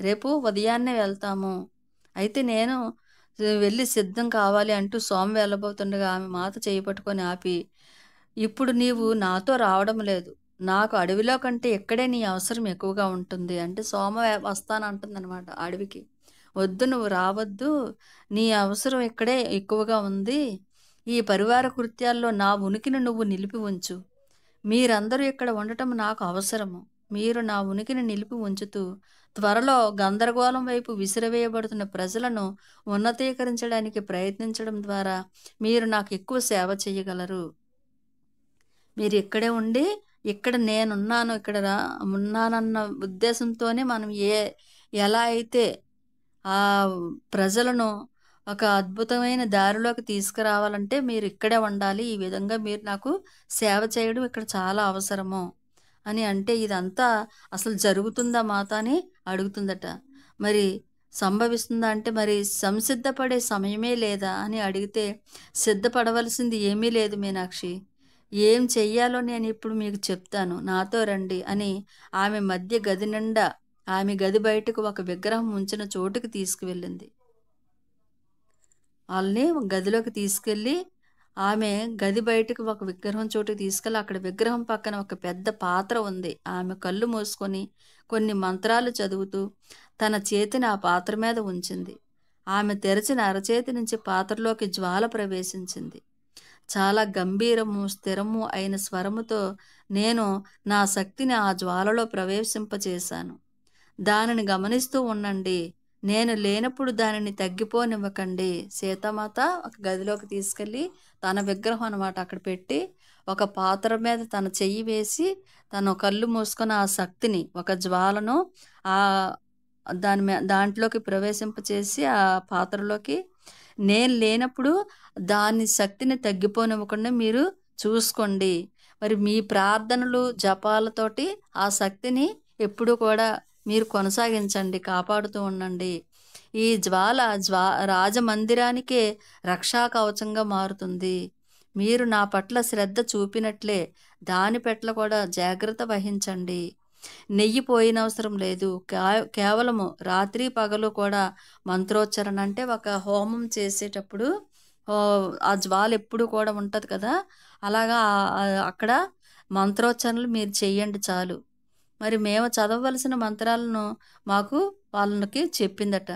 రేపు ఉదయాన్నే వెళ్తాము. అయితే నేను వెళ్ళి సిద్ధం కావాలి అంటూ సోమ వెళ్ళబోతుండగా ఆమె మాత చేయి పట్టుకొని ఆపి, ఇప్పుడు నీవు నాతో రావడం లేదు. నాకు అడవిలో కంటే ఇక్కడే నీ అవసరం ఎక్కువగా ఉంటుంది అంటే సోమ వస్తానంటుందనమాట అడవికి. వద్దు, నువ్వు రావద్దు, నీ అవసరం ఇక్కడే ఎక్కువగా ఉంది. ఈ పరివార కృత్యాల్లో నా ఉనికిని నువ్వు నిలిపి ఉంచు. మీరందరూ ఇక్కడ ఉండటం నాకు అవసరము. మీరు నా ఉనికిని నిలిపి ఉంచుతూ త్వరలో గందరగోళం వైపు విసిరివేయబడుతున్న ప్రజలను ఉన్నతీకరించడానికి ప్రయత్నించడం ద్వారా మీరు నాకు ఎక్కువ సేవ చేయగలరు. మీరు ఇక్కడే ఉండి ఇక్కడ నేనున్నాను, ఇక్కడ ఉన్నానన్న ఉద్దేశంతోనే మనం ఎలా అయితే ఆ ప్రజలను ఒక అద్భుతమైన దారిలోకి తీసుకురావాలంటే మీరు ఇక్కడే ఉండాలి. ఈ విధంగా మీరు నాకు సేవ చేయడం ఇక్కడ చాలా అవసరము అని అంటే, ఇదంతా అసలు జరుగుతుందా మాత అని అడుగుతుందట. మరి సంభవిస్తుందా అంటే, మరి సంసిద్ధపడే సమయమే లేదా అని అడిగితే, సిద్ధపడవలసింది ఏమీ లేదు మీనాక్షి. ఏం చెయ్యాలో నేను ఇప్పుడు మీకు చెప్తాను, నాతో రండి అని ఆమె మధ్య గది నిండా ఆమె గది బయటకు ఒక విగ్రహం ఉంచిన చోటుకి తీసుకువెళ్ళింది. వాళ్ళని గదిలోకి తీసుకెళ్ళి ఆమె గది బయటకు ఒక విగ్రహం చోటుకి తీసుకెళ్ళి అక్కడ విగ్రహం పక్కన ఒక పెద్ద పాత్ర ఉంది. ఆమె కళ్ళు మూసుకొని కొన్ని మంత్రాలు చదువుతూ తన చేతిని ఆ పాత్ర మీద ఉంచింది. ఆమె తెరచిన అరచేతి నుంచి పాత్రలోకి జ్వాల ప్రవేశించింది. చాలా గంభీరము స్థిరము అయిన స్వరముతో నేను నా శక్తిని ఆ జ్వాలలో ప్రవేశింపచేశాను. దానిని గమనిస్తూ ఉండండి. నేను లేనప్పుడు దానిని తగ్గిపోనివ్వకండి. సీతామాత ఒక గదిలోకి తీసుకెళ్ళి తన విగ్రహం అనమాట అక్కడ పెట్టి ఒక పాత్ర మీద తన చెయ్యి వేసి తను కళ్ళు మూసుకొని ఆ శక్తిని ఒక జ్వాలను ఆ దాంట్లోకి ప్రవేశింపచేసి ఆ పాత్రలోకి నేను లేనప్పుడు దాని శక్తిని తగ్గిపోనివ్వకుండా మీరు చూసుకోండి. మరి మీ ప్రార్థనలు జపాలతోటి ఆ శక్తిని ఎప్పుడూ కూడా మీరు కొనసాగించండి, కాపాడుతూ ఉండండి. ఈ జ్వాల రాజమందిరానికే రక్షా కవచంగా మారుతుంది. మీరు నా పట్ల శ్రద్ధ చూపినట్లే దాని పట్ల కూడా జాగ్రత్త వహించండి. నెయ్యి పోయినవసరం లేదు. కేవలము రాత్రి పగలు కూడా మంత్రోచ్చరణ అంటే ఒక హోమం చేసేటప్పుడు ఆ జ్వాల ఎప్పుడు కూడా ఉంటుంది కదా, అలాగా అక్కడ మంత్రోచ్చరణలు మీరు చెయ్యండి చాలు. మరి మేము చదవవలసిన మంత్రాలను వాళ్ళకి చెప్పిందట.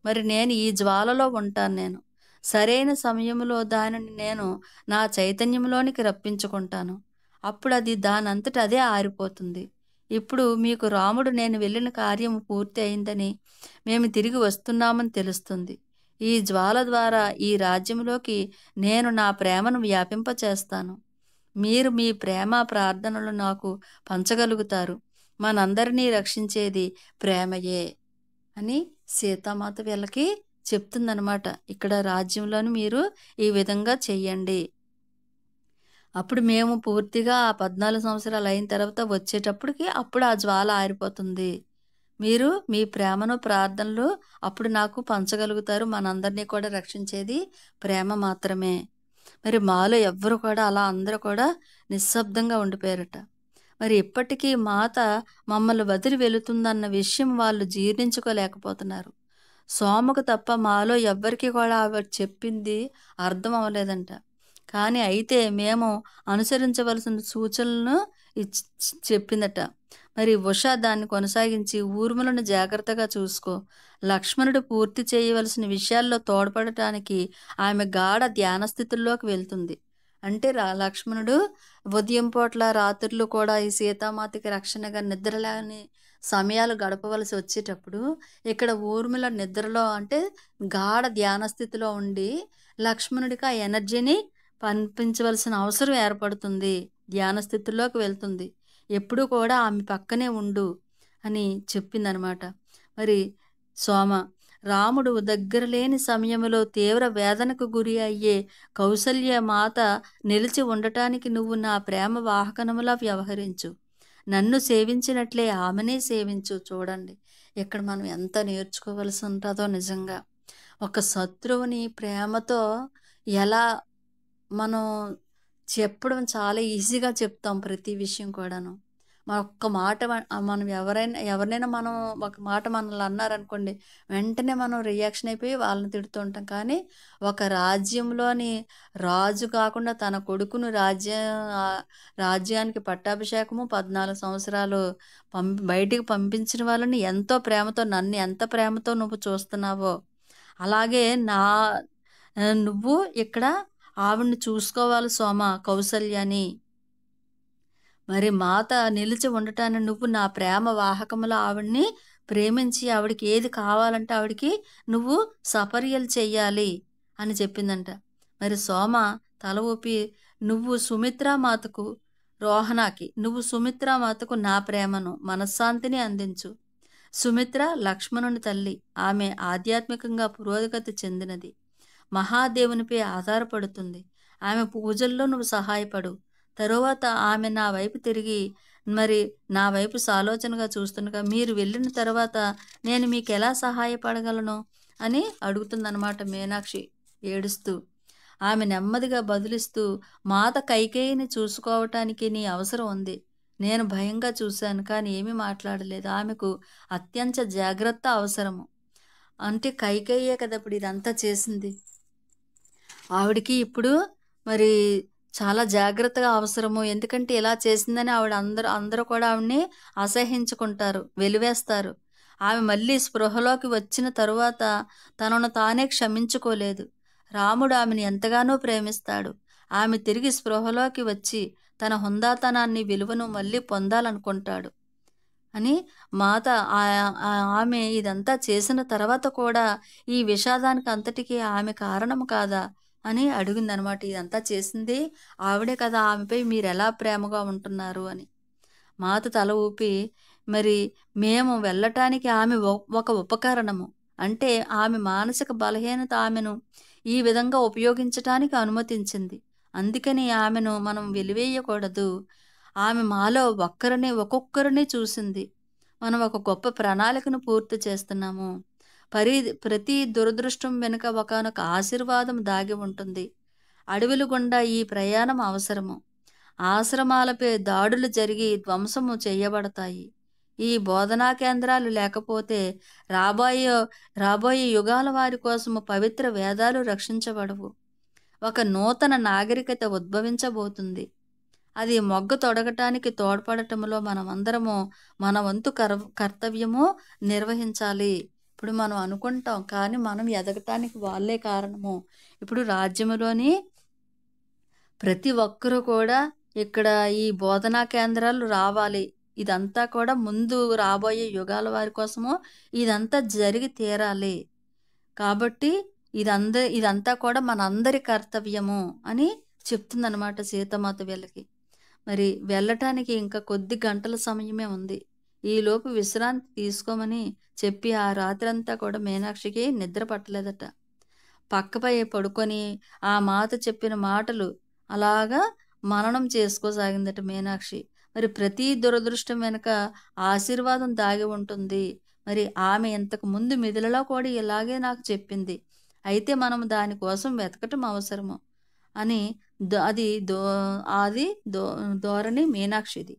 మరి నేను ఈ జ్వాలలో ఉంటాను. నేను సరైన సమయంలో దానిని నేను నా చైతన్యంలోనికి రప్పించుకుంటాను. అప్పుడు అది దానంతట అదే ఆరిపోతుంది. ఇప్పుడు మీకు రాముడు నేను వెళ్ళిన కార్యము పూర్తి అయిందని, మేము తిరిగి వస్తున్నామని తెలుస్తుంది. ఈ జ్వాల ద్వారా ఈ రాజ్యంలోకి నేను నా ప్రేమను వ్యాపింపచేస్తాను. మీరు మీ ప్రేమ ప్రార్థనలు నాకు పంచగలుగుతారు. మనందరినీ రక్షించేది ప్రేమయే అని సీతామాత వీళ్ళకి చెప్తుందనమాట. ఇక్కడ రాజ్యంలోని మీరు ఈ విధంగా చెయ్యండి. అప్పుడు మేము పూర్తిగా ఆ 14 సంవత్సరాలు అయిన తర్వాత వచ్చేటప్పటికి అప్పుడు ఆ జ్వాల ఆరిపోతుంది. మీరు మీ ప్రేమను ప్రార్థనలు అప్పుడు నాకు పంచగలుగుతారు. మనందరినీ కూడా రక్షించేది ప్రేమ మాత్రమే. మరి మాలో ఎవ్వరు కూడా అలా అందరూ కూడా నిశ్శబ్దంగా ఉండిపోయారట. మరి ఇప్పటికీ మాత మమ్మల్ని వదిలి వెళుతుందన్న విషయం వాళ్ళు జీర్ణించుకోలేకపోతున్నారు. సోమకు తప్ప మాలో ఎవ్వరికీ కూడా ఆవిడ చెప్పింది అర్థం అవ్వలేదంట. కానీ అయితే మేము అనుసరించవలసిన సూచనలను చెప్పిందట. మరి ఉష దాన్ని కొనసాగించి ఊర్మిళను జాగ్రత్తగా చూసుకో. లక్ష్మణుడు పూర్తి చేయవలసిన విషయాల్లో తోడ్పడటానికి ఆమె గాఢ ధ్యాన స్థితుల్లోకి వెళ్తుంది. అంటే లక్ష్మణుడు ఉదయం పూట్ల రాత్రులు కూడా ఈ సీతామాతకి రక్షణగా నిద్రలేని సమయాలు గడపవలసి వచ్చేటప్పుడు ఇక్కడ ఊర్మిళ నిద్రలో అంటే గాఢ ధ్యాన స్థితిలో ఉండి లక్ష్మణుడికి ఆ ఎనర్జీని పంపించవలసిన అవసరం ఏర్పడుతుంది. ధ్యాన స్థితిలోకి వెళ్తుంది. ఎప్పుడూ కూడా ఆమె పక్కనే ఉండు అని చెప్పిందనమాట. మరి సోమ రాముడు దగ్గర లేని సమయంలో తీవ్ర వేదనకు గురి అయ్యే కౌసల్య మాత నిలిచి ఉండటానికి నువ్వు నా ప్రేమ వాహకనములా వ్యవహరించు. నన్ను సేవించినట్లే ఆమెనే సేవించు. చూడండి ఇక్కడ మనం ఎంత నేర్చుకోవలసి ఉంటుందో నిజంగా. ఒక శత్రువుని ప్రేమతో ఎలా మనం చెప్పడం చాలా ఈజీగా చెప్తాం ప్రతి విషయం కూడాను. మన ఒక్క మాట మనం ఎవరినైనా మనం ఒక మాట మనల్ని అన్నారనుకోండి, వెంటనే మనం రియాక్షన్ అయిపోయి వాళ్ళని తిడుతూ ఉంటాం. కానీ ఒక రాజ్యంలోని రాజు కాకుండా తన కొడుకును రాజ్యానికి పట్టాభిషేకము 14 సంవత్సరాలు బయటికి పంపించిన వాళ్ళని ఎంతో ప్రేమతో, నన్ను ఎంత ప్రేమతో నువ్వు చూస్తున్నావో అలాగే నువ్వు ఇక్కడ ఆవిడ్ని చూసుకోవాలి సోమ, కౌసల్యని. మరి మాత నిలిచి ఉండటాన్ని నువ్వు నా ప్రేమ వాహకములో ఆవిడ్ని ప్రేమించి ఆవిడికి ఏది కావాలంటే ఆవిడికి నువ్వు సపర్యలు చెయ్యాలి అని చెప్పిందంట. మరి సోమ తల ఊపి నువ్వు సుమిత్రామాతకు నువ్వు సుమిత్రామాతకు నా ప్రేమను మనశ్శాంతిని అందించు. సుమిత్ర లక్ష్మణుని తల్లి. ఆమె ఆధ్యాత్మికంగా పురోగతి చెందినది. మహాదేవునిపై ఆధారపడుతుంది. ఆమె పూజల్లో నువ్వు సహాయపడు. తరువాత ఆమె నా వైపు తిరిగి మరి నా వైపు సాలోచనగా చూస్తుండగా మీరు వెళ్ళిన తర్వాత నేను మీకు ఎలా సహాయపడగలను అని అడుగుతుందన్నమాట మీనాక్షి ఏడుస్తూ. ఆమె నెమ్మదిగా బదులిస్తూ మాత కైకేయిని చూసుకోవటానికి నీ అవసరం ఉంది. నేను భయంగా చూశాను కానీ ఏమీ మాట్లాడలేదు. ఆమెకు అత్యంత జాగ్రత్త అవసరము. అంటే కైకేయే కదా ఇప్పుడు ఇదంతా చేసింది. ఆవిడికి ఇప్పుడు మరి చాలా జాగ్రత్తగా అవసరము. ఎందుకంటే ఇలా చేసిందని ఆవిడ అందరూ కూడా ఆవిడని అసహ్యించుకుంటారు, వెలివేస్తారు. ఆమె మళ్ళీ స్పృహలోకి వచ్చిన తరువాత తనను తానే క్షమించుకోలేదు. రాముడు ఆమెను ఎంతగానో ప్రేమిస్తాడు. ఆమె తిరిగి స్పృహలోకి వచ్చి తన హుందాతనాన్ని విలువను మళ్ళీ పొందాలనుకుంటాడు అని మాత ఆమె ఇదంతా చేసిన తర్వాత కూడా ఈ విషాదానికి అంతటికీ ఆమె కారణం కాదా అని అడిగిందనమాట. ఇదంతా చేసింది ఆవిడే కదా, ఆమెపై మీరు ఎలా ప్రేమగా ఉంటున్నారు అని. మాత తల ఊపి మరి మేము వెళ్ళటానికి ఆమె ఒక ఉపకరణము. అంటే ఆమె మానసిక బలహీనత ఆమెను ఈ విధంగా ఉపయోగించటానికి అనుమతించింది. అందుకని ఆమెను మనం వెలివేయకూడదు. ఆమె మాలో ఒక్కొక్కరిని చూసింది. మనం ఒక గొప్ప ప్రణాళికను పూర్తి చేస్తున్నాము. ప్రతి దురదృష్టం వెనుక ఒకానొక ఆశీర్వాదం దాగి ఉంటుంది. అడవుల గుండా ఈ ప్రయాణం అవసరము. ఆశ్రమాలపై దాడులు జరిగి ధ్వంసము చేయబడతాయి. ఈ బోధనా కేంద్రాలు లేకపోతే రాబోయే యుగాల వారి కోసము పవిత్ర వేదాలు రక్షించబడవు. ఒక నూతన నాగరికత ఉద్భవించబోతుంది. అది మొగ్గ తొడగటానికి తోడ్పడటంలో మనమందరము మన వంతు కర్తవ్యము నిర్వహించాలి. ఇప్పుడు మనం అనుకుంటాం కానీ మనం ఎదగటానికి వాళ్ళే కారణము. ఇప్పుడు రాజ్యములోని ప్రతి ఒక్కరూ కూడా ఇక్కడ ఈ బోధనా కేంద్రాలు రావాలి. ఇదంతా కూడా ముందు రాబోయే యుగాల వారి కోసము ఇదంతా జరిగి తీరాలి. కాబట్టి ఇదంతా కూడా మనందరి కర్తవ్యము అని చెప్తుందనమాట సీతమాత వీళ్ళకి. మరి వెళ్ళటానికి ఇంకా కొద్ది గంటల సమయమే ఉంది. ఈలోపు విశ్రాంతి తీసుకోమని చెప్పి ఆ రాత్రంతా కూడా మీనాక్షికి నిద్ర పట్టలేదట. పక్కపై పడుకొని ఆ మాత చెప్పిన మాటలు అలాగా మననం చేసుకోసాగిందట మీనాక్షి. మరి ప్రతి దురదృష్టం వెనుక ఆశీర్వాదం దాగి ఉంటుంది. మరి ఆమె ఇంతకు ముందు మిథులలో కూడా ఇలాగే నాకు చెప్పింది. అయితే మనం దానికోసం వెతకటం అవసరము అని అది ధోరణి మీనాక్షిది.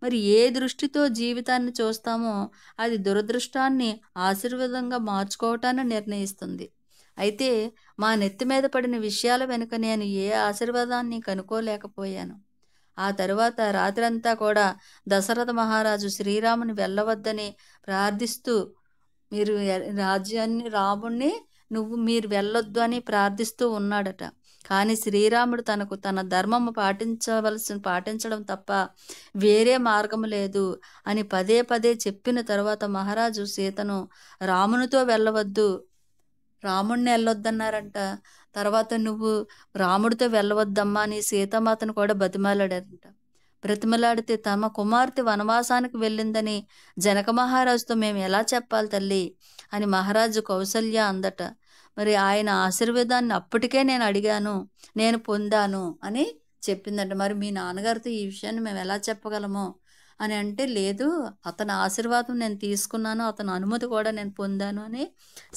మరి ఏ దృష్టితో జీవితాన్ని చూస్తామో అది దురదృష్టాన్ని ఆశీర్వాదంగా మార్చుకోవటాన్ని నిర్ణయిస్తుంది. అయితే మా నెత్తి మీద పడిన విషయాల వెనుక నేను ఏ ఆశీర్వాదాన్ని కనుక్కోలేకపోయాను. ఆ తరువాత రాత్రంతా కూడా దశరథ మహారాజు శ్రీరాముని వెళ్ళవద్దని ప్రార్థిస్తూ మీరు రాముణ్ణి మీరు వెళ్ళొద్దు అని ప్రార్థిస్తూ ఉన్నాడట. కానీ శ్రీరాముడు తన ధర్మము పాటించడం తప్ప వేరే మార్గం లేదు అని పదే పదే చెప్పిన తర్వాత మహారాజు సీతను రామునితో వెళ్ళవద్దు, రాముణ్ణి వెళ్ళొద్దన్నారంట. తర్వాత నువ్వు రాముడితో వెళ్ళవద్దమ్మా అని సీతామాతను కూడా బతిమాలాడారంట. బ్రతిమలాడితే తమ కుమార్తె వనవాసానికి వెళ్ళిందని జనక మహారాజుతో మేము ఎలా చెప్పాలి తల్లి అని మహారాజు కౌసల్య అందట. మరి ఆయన ఆశీర్వాదాన్ని అప్పటికే నేను అడిగాను, నేను పొందాను అని చెప్పిందంట. మరి మీ నాన్నగారితో ఈ విషయాన్ని మేము ఎలా చెప్పగలము అని అంటే, లేదు అతని ఆశీర్వాదం నేను తీసుకున్నాను, అతని అనుమతి కూడా నేను పొందాను అని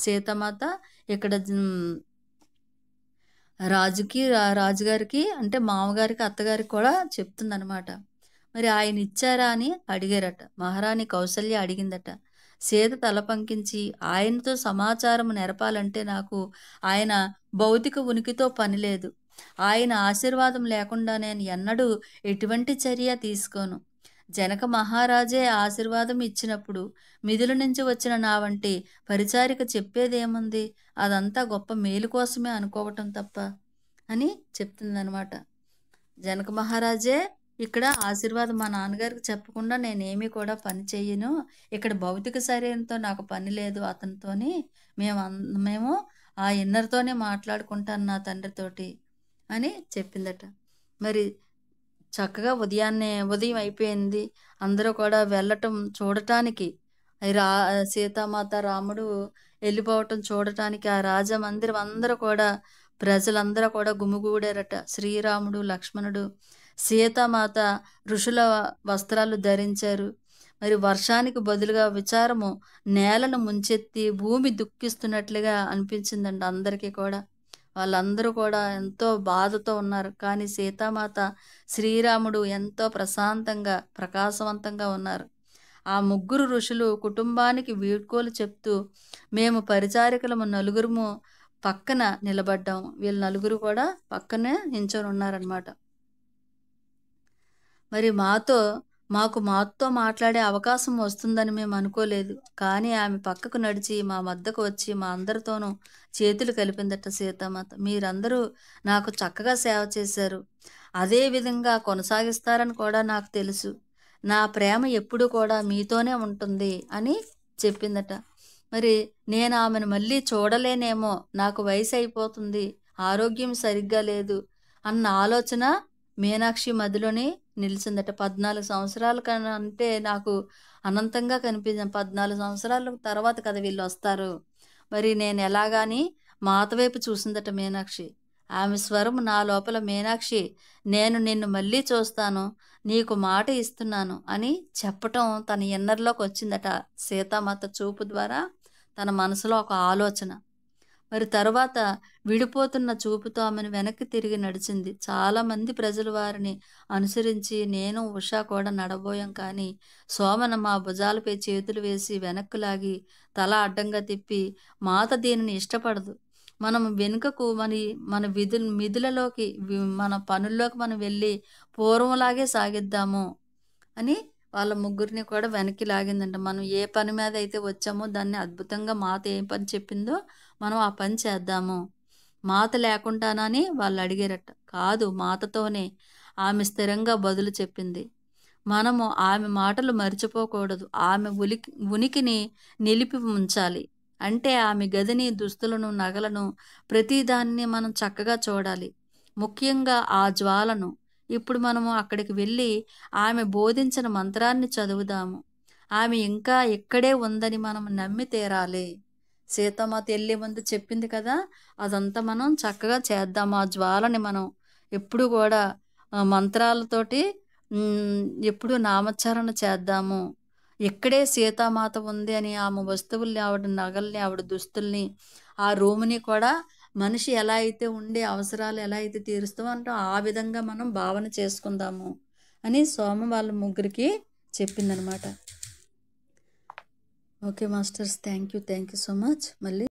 సీతామాత ఇక్కడ రాజుగారికి అంటే మామగారికి అత్తగారికి కూడా చెప్తుందనమాట. మరి ఆయన ఇచ్చారా అని అడిగారట. మహారాణి కౌసల్య అడిగిందట. సీత తల పంకించి ఆయనతో సమాచారం నెరపాలంటే నాకు ఆయన భౌతిక ఉనికితో పని లేదు. ఆయన ఆశీర్వాదం లేకుండా నేను ఎన్నడూ ఎటువంటి చర్య తీసుకోను. జనక మహారాజే ఆశీర్వాదం ఇచ్చినప్పుడు మిథుల నుంచి వచ్చిన నా వంటి పరిచారిక చెప్పేదేముంది? అదంతా గొప్ప మేలు కోసమే అనుకోవటం తప్ప అని చెప్తుందనమాట. జనక మహారాజే ఇక్కడ ఆశీర్వాదం మా నాన్నగారికి చెప్పకుండా నేనేమీ కూడా పని చెయ్యను. ఇక్కడ భౌతిక శరీరంతో నాకు పని లేదు అతనితోని. మేము ఆ ఇన్నర్తోనే మాట్లాడుకుంటాను నా తండ్రితోటి అని చెప్పిందట. మరి చక్కగా ఉదయం అయిపోయింది. అందరూ కూడా వెళ్ళటం చూడటానికి, సీతామాత రాముడు వెళ్ళిపోవటం చూడటానికి ఆ రాజమందిరం అందరూ కూడా ప్రజలందరూ కూడా గుమిగూడారట. శ్రీరాముడు, లక్ష్మణుడు, సీతామాత ఋషుల వస్త్రాలు ధరించారు. మరి వర్షానికి బదులుగా విచారము నేలను ముంచెత్తి భూమి దుఃఖిస్తున్నట్లుగా అనిపించిందండి అందరికీ కూడా. వాళ్ళందరూ కూడా ఎంతో బాధతో ఉన్నారు. కానీ సీతామాత, శ్రీరాముడు ఎంతో ప్రశాంతంగా ప్రకాశవంతంగా ఉన్నారు. ఆ ముగ్గురు ఋషులు కుటుంబానికి వీడ్కోలు చెప్తూ మేము పరిచారికలము నలుగురము పక్కన నిలబడ్డాం. వీళ్ళు నలుగురు కూడా పక్కనే నించొని ఉన్నారనమాట. మరి మాతో మాట్లాడే అవకాశం వస్తుందని మేము అనుకోలేదు. కానీ ఆమె పక్కకు నడిచి మా వద్దకు వచ్చి మా అందరితోనూ చేతులు కలిపిందట సీతామాత. మీరందరూ నాకు చక్కగా సేవ చేశారు, అదే విధంగా కొనసాగిస్తారని కూడా నాకు తెలుసు. నా ప్రేమ ఎప్పుడు కూడా మీతోనే ఉంటుంది అని చెప్పిందట. మరి నేను ఆమెను మళ్ళీ చూడలేనేమో, నాకు వయసు అయిపోతుంది, ఆరోగ్యం సరిగ్గా లేదు అన్న ఆలోచన మీనాక్షి మదిలోనే నిలిచిందట. 14 సంవత్సరాల కన్నా అంటే నాకు అనంతంగా కనిపించింది. 14 సంవత్సరాల తర్వాత కదా వీళ్ళు వస్తారు. మరి నేను ఎలాగాని మాత వైపు చూసిందట మీనాక్షి. ఆమె స్వరం నా లోపల, మీనాక్షి నేను నిన్ను మళ్ళీ చూస్తాను, నీకు మాట ఇస్తున్నాను అని చెప్పటం తన ఇన్నర్లోకి వచ్చిందట. సీతామాత చూపు ద్వారా తన మనసులో ఒక ఆలోచన. మరి తరువాత విడిపోతున్న చూపుతో ఆమెను వెనక్కి తిరిగి నడిచింది. చాలామంది ప్రజలు వారిని అనుసరించి నేను ఉషా కూడా నడబోయాం. కానీ సోమన మా భుజాలపై చేతులు వేసి వెనక్కు లాగి తల అడ్డంగా తిప్పి, మాత దీనిని ఇష్టపడదు, మనం వెనుకకు మన మిధులలోకి మన పనుల్లోకి మనం వెళ్ళి పూర్వంలాగే సాగిద్దాము అని వాళ్ళ ముగ్గురిని కూడా వెనక్కి లాగిందంట. మనం ఏ పని మీద అయితే వచ్చామో దాన్ని అద్భుతంగా మాత ఏం పని చెప్పిందో మనం ఆ పని చేద్దాము. మాత లేకుండానని వాళ్ళు అడిగారట. కాదు, మాతతోనే. ఆమె స్థిరంగా బదులు చెప్పింది. మనము ఆమె మాటలు మర్చిపోకూడదు. ఆమె ఉనికిని నిలిపి ఉంచాలి. అంటే ఆమె గదిని, దుస్తులను, నగలను, ప్రతిదాన్ని మనం చక్కగా చూడాలి. ముఖ్యంగా ఆ జ్వాలను. ఇప్పుడు మనము అక్కడికి వెళ్ళి ఆమె బోధించిన మంత్రాన్ని చదువుదాము. ఆమె ఇంకా ఇక్కడే ఉందని మనం నమ్మి తీరాలి. సీతమ్మ ఎళ్ళే ముందు చెప్పింది కదా! అదంతా మనం చక్కగా చేద్దాం. ఆ జ్వాలని మనం ఎప్పుడు కూడా మంత్రాలతోటి ఎప్పుడూ నామోచ్చారణ చేద్దాము. ఇక్కడే సీతామాత ఉంది అని ఆమె వస్తువుల్ని, ఆవిడ నగల్ని, ఆవిడ దుస్తుల్ని, ఆ రూమ్‌ని కూడా మనిషి ఎలా అయితే ఉండి అవసరాలు ఎలా అయితే తీరుస్తామో ఆ విధంగా మనం భావన చేసుకుందాము అని సోమ వాళ్ళ ముగ్గురికి చెప్పిందనమాట. Okay masters. Thank you so much. మళ్ళీ